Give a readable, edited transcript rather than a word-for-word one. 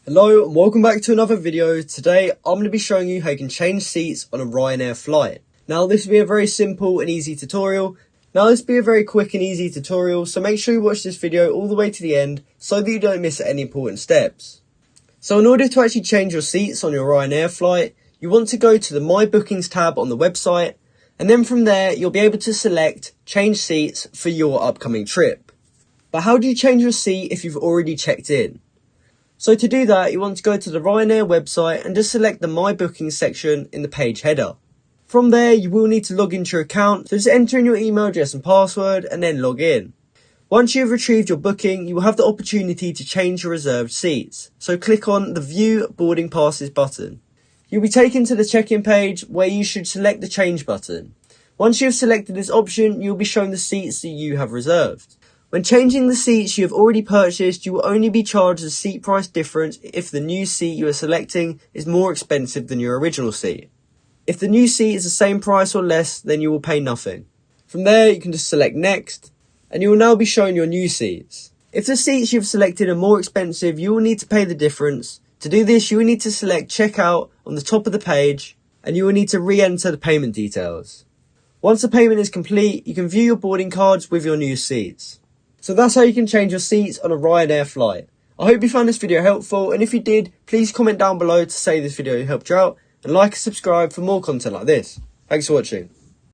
Hello and welcome back to another video. Today I'm going to be showing you how you can change seats on a Ryanair flight. Now this will be a very simple and easy tutorial. So make sure you watch this video all the way to the end so that you don't miss any important steps. So in order to actually change your seats on your Ryanair flight, you want to go to the My Bookings tab on the website, and then from there you'll be able to select change seats for your upcoming trip. But how do you change your seat if you've already checked in? So to do that, you want to go to the Ryanair website and just select the My Bookings section in the page header. From there, you will need to log into your account, so just enter in your email address and password and then log in. Once you have retrieved your booking, you will have the opportunity to change your reserved seats. So click on the View Boarding Passes button. You'll be taken to the check-in page where you should select the change button. Once you have selected this option, you'll be shown the seats that you have reserved. When changing the seats you have already purchased, you will only be charged a seat price difference if the new seat you are selecting is more expensive than your original seat. If the new seat is the same price or less, then you will pay nothing. From there, you can just select Next, and you will now be shown your new seats. If the seats you've selected are more expensive, you will need to pay the difference. To do this, you will need to select Checkout on the top of the page, and you will need to re-enter the payment details. Once the payment is complete, you can view your boarding cards with your new seats. So that's how you can change your seats on a Ryanair flight. I hope you found this video helpful, and if you did, please comment down below to say this video helped you out, and like and subscribe for more content like this. Thanks for watching.